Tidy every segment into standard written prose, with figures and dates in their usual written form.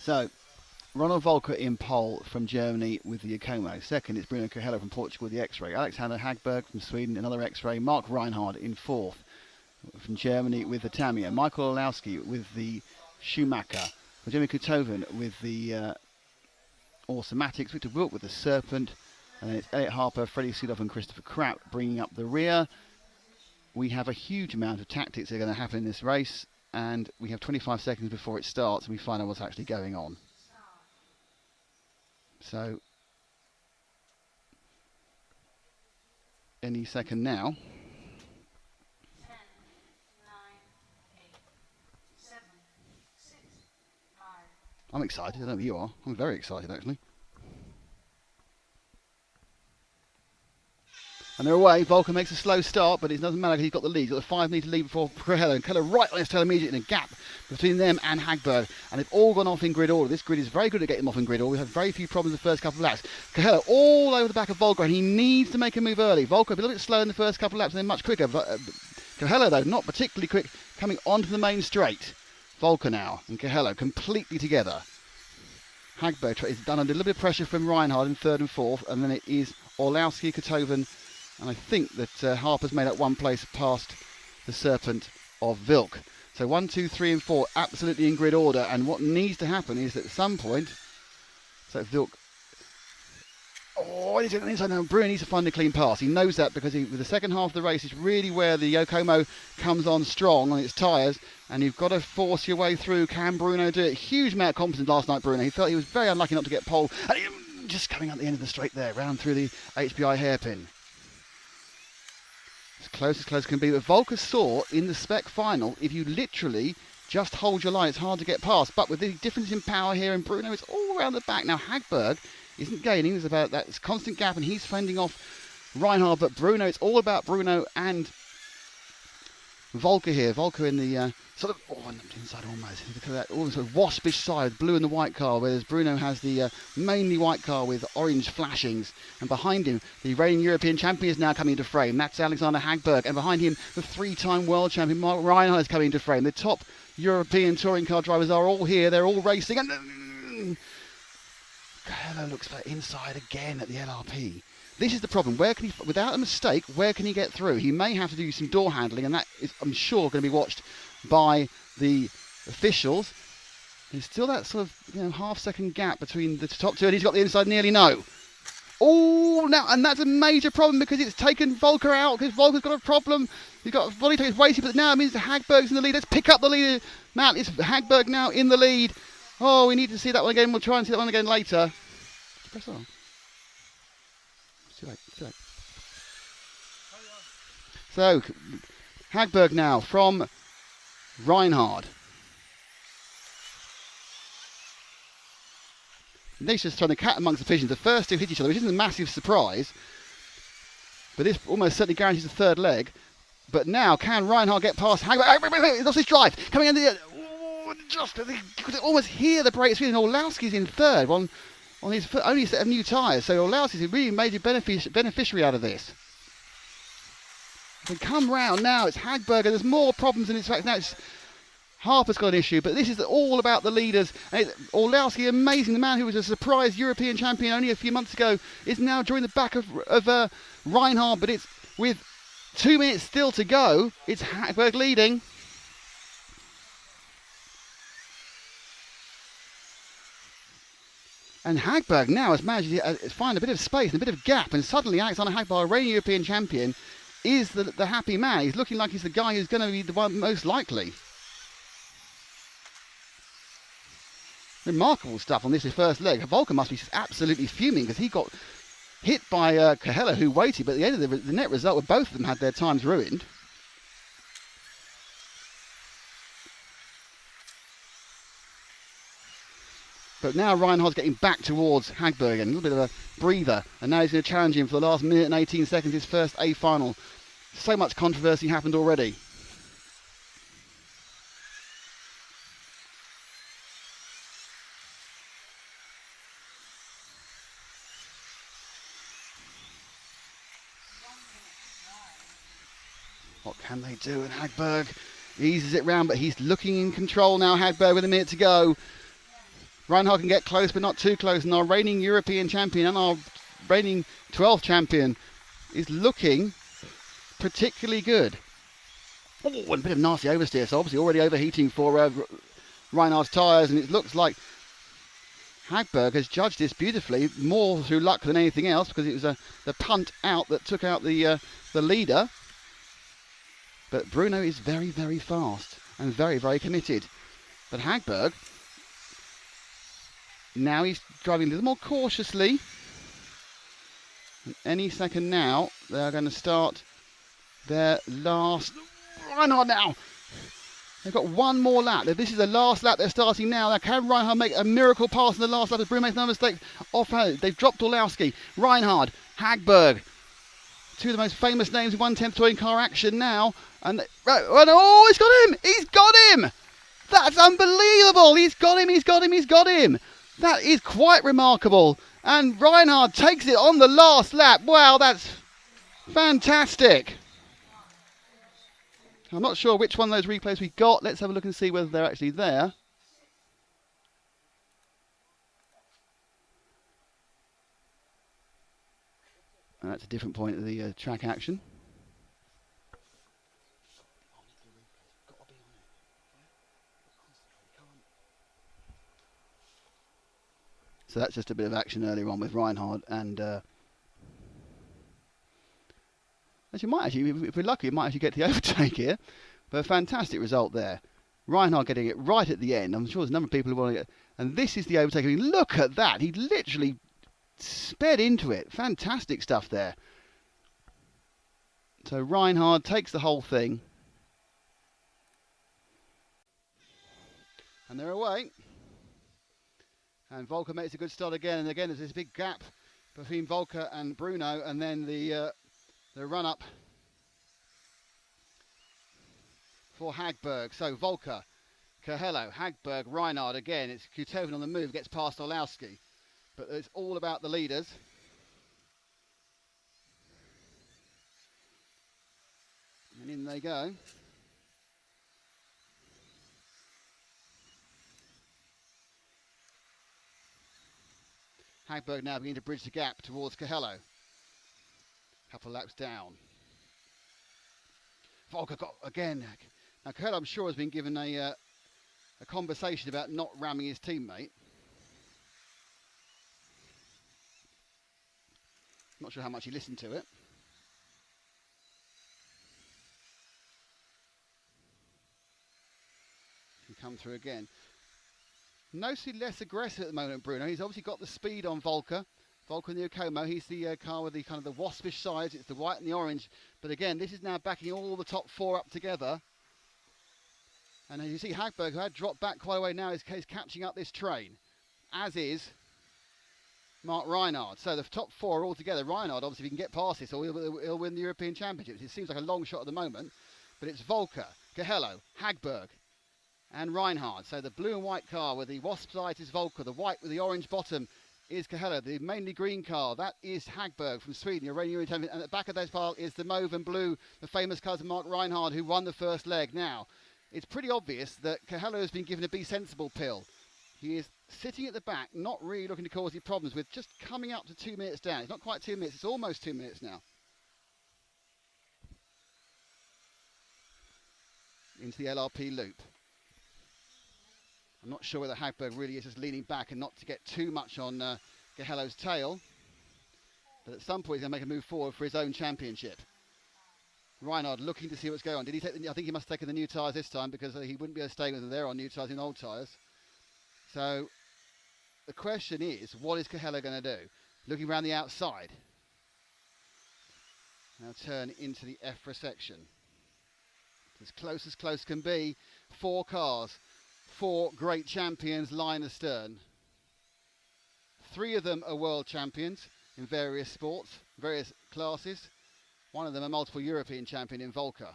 So, Ronald Volker in pole from Germany with the Yokomo. Second, it's Bruno Coelho from Portugal with the X-Ray. Alexander Hagberg from Sweden, another X-Ray. Mark Reinhard in fourth from Germany with the Tamiya. Michael Olowski with the Schumacher. Jeremy Kutoven with the Automatics. Victor Wilk with the Serpent. And then it's Elliot Harper, Freddie Sudoff and Christopher Krapp bringing up the rear. We have a huge amount of tactics that are going to happen in this race. And we have 25 seconds before it starts and we find out what's actually going on. So, any second now. 10, 9, 8, 7, 6, 5. I'm excited, I know you are. I'm very excited actually. And they're away. Volker makes a slow start, but it doesn't matter because he's got the lead. He's got a 5 metre lead before Coelho. And Coelho right on his tail immediately in a gap between them and Hagberg. And they've all gone off in grid order. This grid is very good at getting them off in grid order. We've had very few problems the first couple of laps. Coelho all over the back of Volker, and he needs to make a move early. Volker a little bit slow in the first couple of laps and then much quicker. But, Coelho, though, not particularly quick, coming onto the main straight. Volker now and Coelho completely together. Hagberg is done under a little bit of pressure from Reinhard in third and fourth. And then it is Orlowski, Kotoven, and I think that Harper's made up one place past the Serpent of Vilk. So 1, 2, 3 and 4 absolutely in grid order. And what needs to happen is that at some point, so Vilk, he's on the inside now. Bruno needs to find a clean pass. He knows that because with the second half of the race is really where the Yokomo comes on strong on its tyres. And you've got to force your way through. Can Bruno do it? Huge amount of confidence last night, Bruno. He felt he was very unlucky not to get pole. And he, just coming at the end of the straight there, round through the HBI hairpin. As close as can be. But Volker saw in the spec final, if you literally just hold your line, it's hard to get past. But with the difference in power here, and Bruno is all around the back. Now Hagberg isn't gaining. There's about that constant gap, and he's fending off Reinhard. But Bruno, it's all about Bruno and Volker here. Volker in the sort of inside almost. Look at that, all sort of waspish side, blue and the white car, whereas Bruno has the mainly white car with orange flashings. And behind him, the reigning European champion is now coming into frame. That's Alexander Hagberg. And behind him, the 3-time world champion Mark Reinhard is coming into frame. The top European touring car drivers are all here. They're all racing. And Coelho looks for inside again at the LRP. This is the problem. Where can he, without a mistake, where can he get through? He may have to do some door handling, and that is, I'm sure, going to be watched by the officials. There's still that sort of half-second gap between the top two, and he's got the inside nearly no. Oh, now, and that's a major problem because it's taken Volker out, because Volker's got a problem. He's got body tank waiting, but now it means Hagberg's in the lead. Let's pick up the lead. Matt, it's Hagberg now in the lead. Oh, we need to see that one again. We'll try and see that one again later. Press on. Too late. So, Hagberg now from Reinhard. They're just trying to cat amongst the pigeons. The first two hit each other, which isn't a massive surprise. But this almost certainly guarantees the third leg. But now, can Reinhard get past Hagberg? He lost his drive. Coming into the... Just, you could almost hear the brakes. Orlowski's in third on his only set of new tyres. So Orlowski's a really major beneficiary out of this. They come round now. It's Hagberg, and there's more problems in its fact. Now it's Harper's got an issue, but this is all about the leaders. Orlowski, amazing. The man who was a surprise European champion only a few months ago is now joining the back of Reinhard, but it's with 2 minutes still to go. It's Hagberg leading. And Hagberg now has managed to find a bit of space and a bit of gap, and suddenly Alexander Hagberg, reigning European champion, is the happy man. He's looking like he's the guy who's going to be the one most likely. Remarkable stuff on this first leg. Volker must be absolutely fuming because he got hit by Coelho, who waited, but at the end of the net result, where both of them had their times ruined. But now Reinhard's getting back towards Hagberg again, a little bit of a breather, and now he's going to challenge him for the last minute and 18 seconds, his first A final. So much controversy happened already. What can they do? And Hagberg eases it round, but he's looking in control now. Hagberg with a minute to go. Reinhard can get close, but not too close. And our reigning European champion and our reigning 12th champion is looking particularly good. Oh, and a bit of nasty oversteer. So obviously already overheating for Reinhard's tyres, and it looks like Hagberg has judged this beautifully, more through luck than anything else, because it was the punt out that took out the leader. But Bruno is very, very fast and very, very committed. But Hagberg, now he's driving a little more cautiously. And any second now, they're going to start their last... Reinhard now! They've got one more lap. This is the last lap they're starting now. Now can Reinhard make a miracle pass in the last lap? If Bruno makes no mistake, off. They've dropped Orlowski. Reinhard, Hagberg, two of the most famous names in 1/10 touring car action now. And oh, he's got him! He's got him! That's unbelievable! He's got him! He's got him! He's got him! That is quite remarkable. And Reinhard takes it on the last lap. Wow, that's fantastic. I'm not sure which one of those replays we got. Let's have a look and see whether they're actually there. And that's a different point of the track action. So that's just a bit of action earlier on with Reinhard, and if we're lucky, we might actually get the overtake here. But a fantastic result there. Reinhard getting it right at the end. I'm sure there's a number of people who want to get... And this is the overtake. I mean, look at that. He literally sped into it. Fantastic stuff there. So Reinhard takes the whole thing. And they're away. And Volker makes a good start again. And again, there's this big gap between Volker and Bruno. And then the run-up for Hagberg. So Volker, Coelho, Hagberg, Reinhard again. It's Kutoven on the move, gets past Orlowski. But it's all about the leaders. And in they go. Hagberg now beginning to bridge the gap towards Coelho. Couple of laps down. Volker got again. Now Coelho, I'm sure, has been given a conversation about not ramming his teammate. Not sure how much he listened to it. Can come through again. Noticeably less aggressive at the moment, Bruno. He's obviously got the speed on Volker. Volker in the Okomo, he's the car with the kind of the waspish sides. It's the white and the orange. But again, this is now backing all the top four up together. And as you see, Hagberg, who had dropped back quite a way now, is catching up this train. As is Mark Reinhard. So the top four are all together. Reinhard, obviously, if he can get past this, or he'll win the European Championships. It seems like a long shot at the moment. But it's Volker, Coelho, Hagberg, and Reinhard. So the blue and white car with the wasp side is Volker. The white with the orange bottom is Coelho. The mainly green car, that is Hagberg from Sweden, your reigning European champion. And at the back of those pile is the mauve and blue, the famous cars of Mark Reinhard, who won the first leg. Now, it's pretty obvious that Coelho has been given a be sensible pill. He is sitting at the back, not really looking to cause any problems, with just coming up to 2 minutes down. It's not quite 2 minutes, it's almost 2 minutes now. Into the LRP loop. I'm not sure whether Hagberg really is just leaning back and not to get too much on Coelho's tail. But at some point he's going to make a move forward for his own championship. Reinhard looking to see what's going on. Did he take I think he must have taken the new tyres this time, because he wouldn't be able to stay with them there on new tyres in old tyres. So the question is, what is Coelho going to do? Looking around the outside. Now turn into the EFRA section. As close can be. 4 cars. 4 great champions line astern. 3 of them are world champions in various sports, various classes. One of them a multiple European champion in Volker.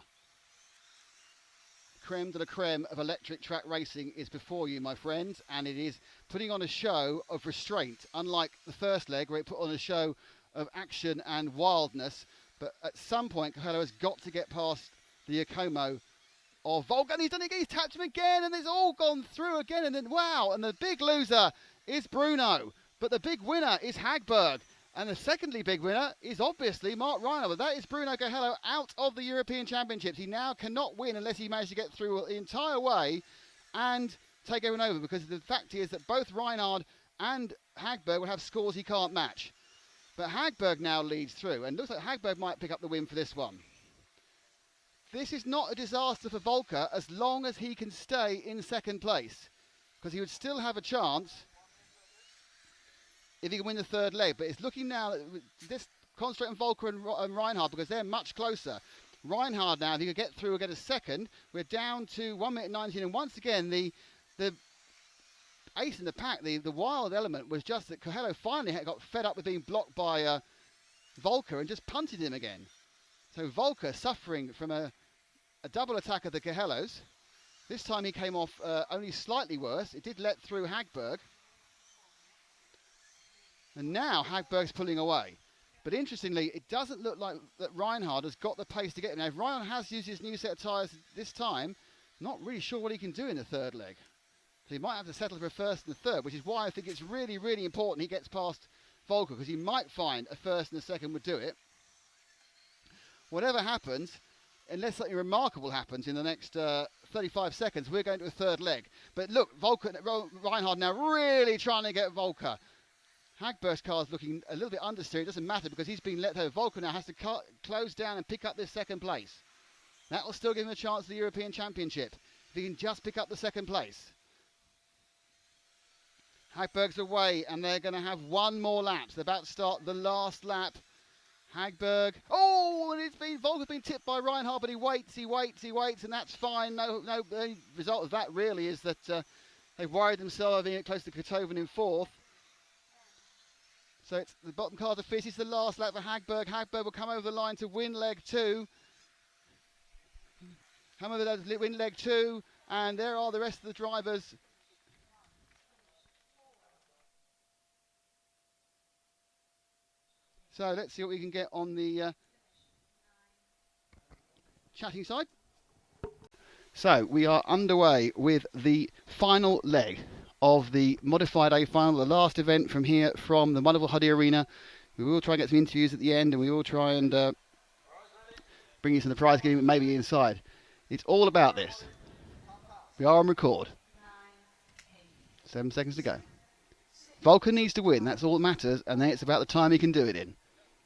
Creme de la creme of electric track racing is before you, my friends, and it is putting on a show of restraint, unlike the first leg where it put on a show of action and wildness. But at some point, Coelho has got to get past the Okomo of Volker. And he's done it again. He's tapped him again, and it's all gone through again. And then, wow, and the big loser is Bruno. But the big winner is Hagberg. And the secondly big winner is obviously Mark Reinhardt. But that is Bruno Coelho out of the European Championships. He now cannot win unless he manages to get through the entire way and take everyone over. Because the fact is that both Reinhardt and Hagberg will have scores he can't match. But Hagberg now leads through. And looks like Hagberg might pick up the win for this one. This is not a disaster for Volker as long as he can stay in second place. Because he would still have a chance if he can win the third leg. But it's looking now, this concentrate on Volker and Reinhardt because they're much closer. Reinhardt now, if he could get through, will get a second. We're down to 1 minute 19. And once again, the ace in the pack, the wild element was just that Coelho finally got fed up with being blocked by Volker and just punted him again. So Volker suffering from a double attack of the Coelhos. This time he came off only slightly worse. It did let through Hagberg. And now Hagberg's pulling away. But interestingly, it doesn't look like that Reinhardt has got the pace to get him. Now, if Reinhardt has used his new set of tyres this time, not really sure what he can do in the third leg. So he might have to settle for a first and a third, which is why I think it's really, really important he gets past Volker, because he might find a first and a second would do it. Whatever happens, unless something remarkable happens in the next 35 seconds, we're going to a third leg. But look, Reinhardt now really trying to get Volker. Hagberg's car is looking a little bit understeer. It doesn't matter because he's been let over. Volker now has to close down and pick up this second place. That will still give him a chance at the European Championship if he can just pick up the second place. Hagberg's away and they're going to have one more lap. So they're about to start the last lap. Hagberg. Oh, and Volker's been tipped by Reinhardt, but he waits, and that's fine. The only result of that really is that they've worried themselves of being close to Kotoven in fourth. So it's the bottom car to finish. It's the last lap for Hagberg. Hagberg will come over the line to win leg two. Come over to win leg two, and there are the rest of the drivers. So let's see what we can get on the chatting side. So we are underway with the final leg of the Modified A final, the last event from here from the wonderful Huddy Arena. We will try and get some interviews at the end, and we will try and bring you some of the prize game, maybe inside. It's all about this. We are on record. 7 seconds to go. Volker needs to win, that's all that matters, and then it's about the time he can do it in.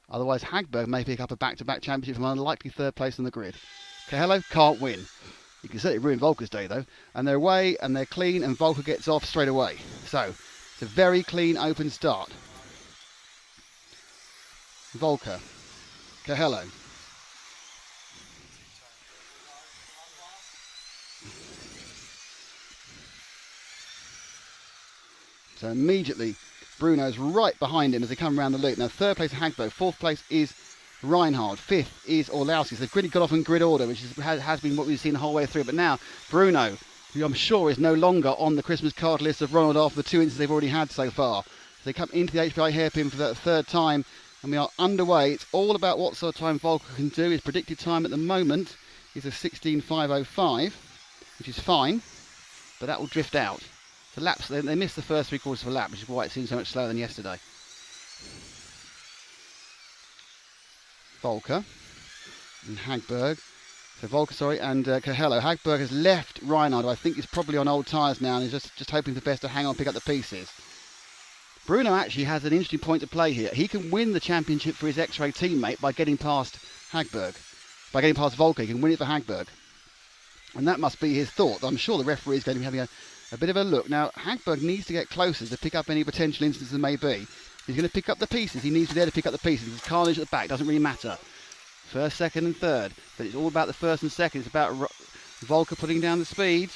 Otherwise, Hagberg may pick up a back-to-back championship from an unlikely third place on the grid. Coelho can't win. You can certainly ruin Volker's day, though. And they're away, and they're clean, and Volker gets off straight away. So, it's a very clean, open start. Volker. Coelho. So immediately, Bruno's right behind him as they come around the loop. Now, third place is Hagberg. Fourth place is Reinhardt. Fifth is Orlowski. So they've really got off in grid order, which has been what we've seen the whole way through. But now, Bruno, who I'm sure is no longer on the Christmas card list of Ronald after the 2 incidents they've already had so far. So they come into the HPI hairpin for the third time, and we are underway. It's all about what sort of time Volker can do. His predicted time at the moment is a 16.505, which is fine, but that will drift out. The laps, they missed the first 3/4 of a lap, which is why it seems so much slower than yesterday. Volker and Hagberg. So Volker, and Coelho. Hagberg has left Reinhardt, who I think is probably on old tyres now, and is just hoping for best to hang on and pick up the pieces. Bruno actually has an interesting point to play here. He can win the championship for his X-Ray teammate by getting past Hagberg. By getting past Volker, he can win it for Hagberg. And that must be his thought. I'm sure the referee is going to be having a bit of a look. Now, Hagberg needs to get closer to pick up any potential instances there may be. He's going to pick up the pieces. He needs to be there to pick up the pieces. His carnage at the back doesn't really matter. First, second and third. But it's all about the first and second. It's about Volker putting down the speed.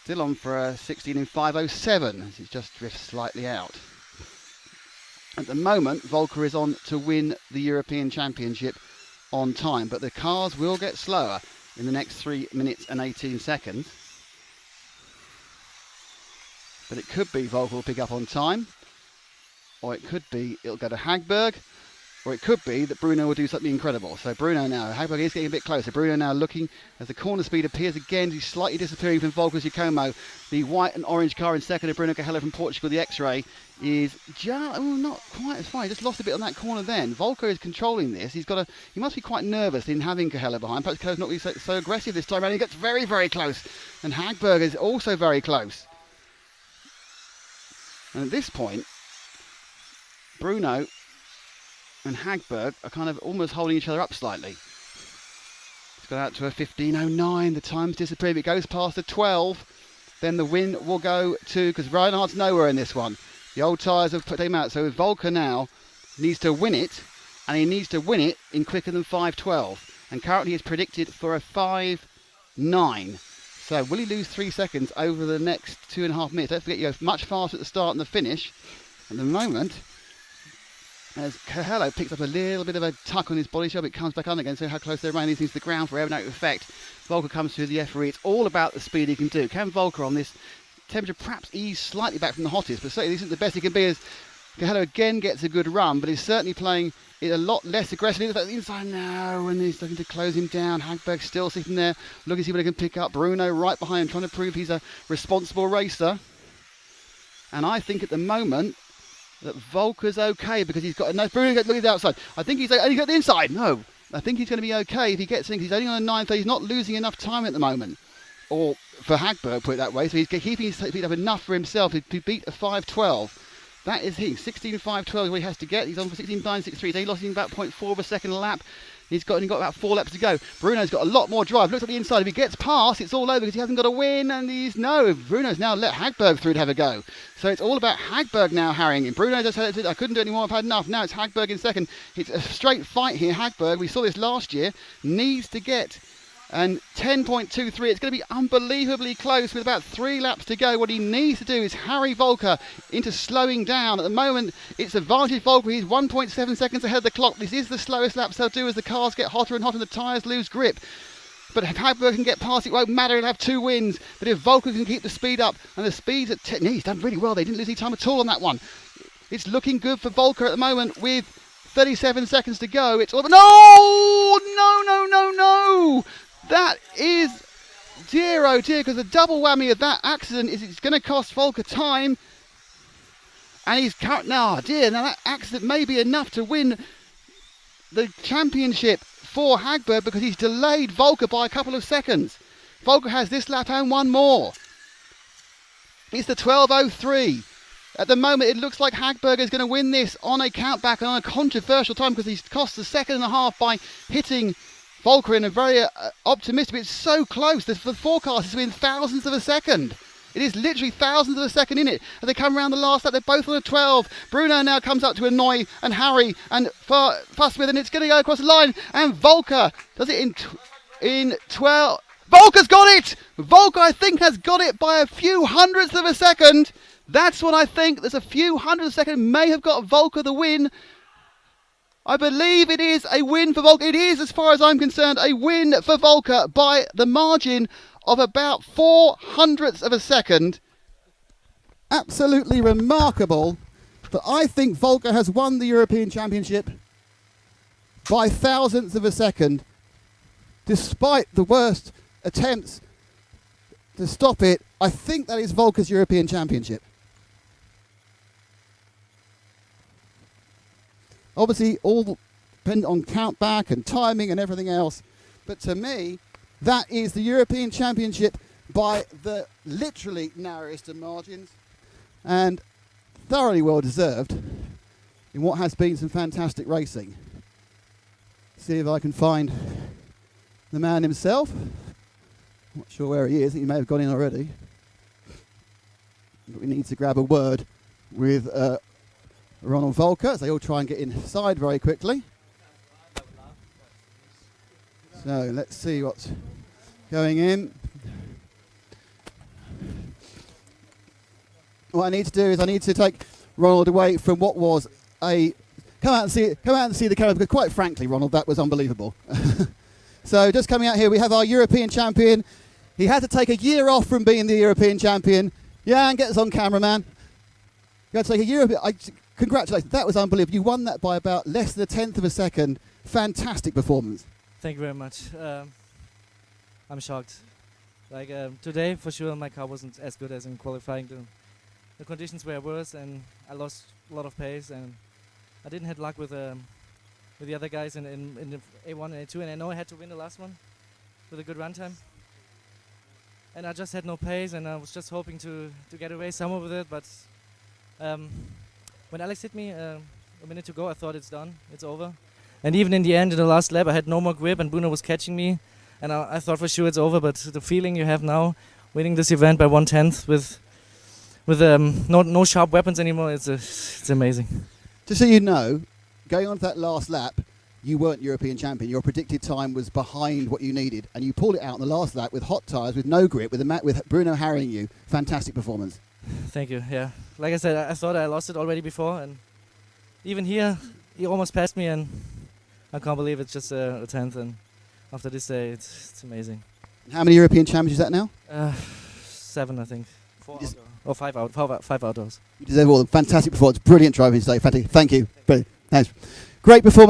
Still on for a 16.507 as it just drifts slightly out. At the moment, Volker is on to win the European Championship on time. But the cars will get slower in the next 3 minutes and 18 seconds. But it could be Volker will pick up on time, or it could be it'll go to Hagberg, or it could be that Bruno will do something incredible. So Bruno now, Hagberg is getting a bit closer. Bruno now looking as the corner speed appears again. He's slightly disappearing from Volker's Giacomo. The white and orange car in second of Bruno Cahella from Portugal, the X-Ray, is just not quite as far. He just lost a bit on that corner then. Volker is controlling this. He must be quite nervous in having Cahella behind. Perhaps Cahella's not really so aggressive this time around. He gets very, very close. And Hagberg is also very close. And at this point, Bruno and Hagberg are kind of almost holding each other up slightly. It's got out to a 15.09. The time's disappeared. If it goes past the 12, then the win will go to, because Reinhardt's nowhere in this one. The old tyres have put him out. So Volker now needs to win it, and he needs to win it in quicker than 5.12. And currently he's predicted for a 5.9. So will he lose 3 seconds over the next 2.5 minutes? Don't forget, you go much faster at the start and the finish. At the moment, as Cahella picks up a little bit of a tuck on his body shell, it comes back on again, so how close they're running these things to the ground for aerodynamic effect. Volker comes through the referee. It's all about the speed he can do. Can Volker on this temperature perhaps ease slightly back from the hottest, but certainly this isn't the best he can be, as Cahella again gets a good run, but he's certainly playing it a lot less aggressively. It's about the inside now, and he's looking to close him down. Hagberg still sitting there, looking to see what he can pick up. Bruno right behind him, trying to prove he's a responsible racer. And I think at the moment that Volker's okay, because he's got enough. Bruno, look at the outside. I think he's only got the inside. No, I think he's going to be okay if he gets in. He's only on a 9th. He's not losing enough time at the moment, or for Hagberg, put it that way. So he's keeping his speed up enough for himself to beat a 5.12. That is he. 16.512 is what he has to get. He's on for 16.963. So he lost in about 0.4 of a second a lap. He's only got about 4 laps to go. Bruno's got a lot more drive. Looks at the inside. If he gets past, it's all over because he hasn't got a win. And Bruno's now let Hagberg through to have a go. So it's all about Hagberg now harrying him. Bruno just said, I couldn't do any more. I've had enough. Now it's Hagberg in second. It's a straight fight here. Hagberg, we saw this last year, needs to get and 10.23. It's going to be unbelievably close with about 3 laps to go. What he needs to do is harry Volker into slowing down. At the moment, it's advantage Volker. He's 1.7 seconds ahead of the clock. This is the slowest laps they'll do as the cars get hotter and hotter and the tyres lose grip. But if Hagberg can get past, it won't matter. He'll have 2 wins. But if Volker can keep the speed up, and the speed's at 10, he's done really well. They didn't lose any time at all on that one. It's looking good for Volker at the moment with 37 seconds to go. It's all... No! That is dear, oh dear, because the double whammy of that accident is it's going to cost Volker time. And he's now that accident may be enough to win the championship for Hagberg, because he's delayed Volker by a couple of seconds. Volker has this lap and one more. It's the 12.03. At the moment, it looks like Hagberg is going to win this on a countback and on a controversial time, because he's cost a second and a half by hitting Volker in a very optimistic. It's so close. The forecast is within thousandths of a second. It is literally thousandths of a second in it. As they come around the last lap, they're both on a 12. Bruno now comes up to annoy and harry and fuss with, and it's going to go across the line. And Volker does it in 12. Volker's got it! Volker, I think, has got it by a few hundredths of a second. That's what I think. There's a few hundredths of a second. May have got Volker the win. I believe it is a win for Volker. It is, as far as I'm concerned, a win for Volker by the margin of about 400ths of a second. Absolutely remarkable. But I think Volker has won the European Championship by thousandths of a second, despite the worst attempts to stop it. I think that is Volker's European Championship. Obviously, all dependent on countback and timing and everything else. But to me, that is the European Championship by the literally narrowest of margins. And thoroughly well deserved in what has been some fantastic racing. See if I can find the man himself. Not sure where he is. He may have gone in already. But we need to grab a word with Ronald Volker, as they all try and get inside very quickly. So let's see what's going in. What I need to do is I need to take Ronald away from what was a... Come out and see the camera, because quite frankly, Ronald, that was unbelievable. So just coming out here, we have our European champion. He had to take a year off from being the European champion. Yeah, and get us on camera, man. You had to take a year... Congratulations, that was unbelievable. You won that by about less than a tenth of a second. Fantastic performance. Thank you very much. I'm shocked. Like today, for sure, my car wasn't as good as in qualifying. The conditions were worse, and I lost a lot of pace, and I didn't have luck with the other guys in the A1 and A2, and I know I had to win the last one with a good run time. And I just had no pace, and I was just hoping to get away somewhere with it, but when Alex hit me a minute to go, I thought it's done, it's over. And even in the end, in the last lap, I had no more grip, and Bruno was catching me, and I thought for sure it's over, but the feeling you have now, winning this event by 1/10 with no sharp weapons anymore, it's amazing. Just so you know, going on to that last lap, you weren't European champion. Your predicted time was behind what you needed, and you pulled it out in the last lap with hot tyres, with no grip, with Bruno harrying you. Fantastic performance. Thank you. Yeah, like I said, I thought I lost it already before, and even here, he almost passed me, and I can't believe it's just a 10th. And after this day, it's amazing. How many European champions is that now? 7, I think. 4 outdoors. Or 5 outdoors. You deserve all. Fantastic performance. Brilliant driving today. Fatty. Thank you. Brilliant. Thanks. Great performance.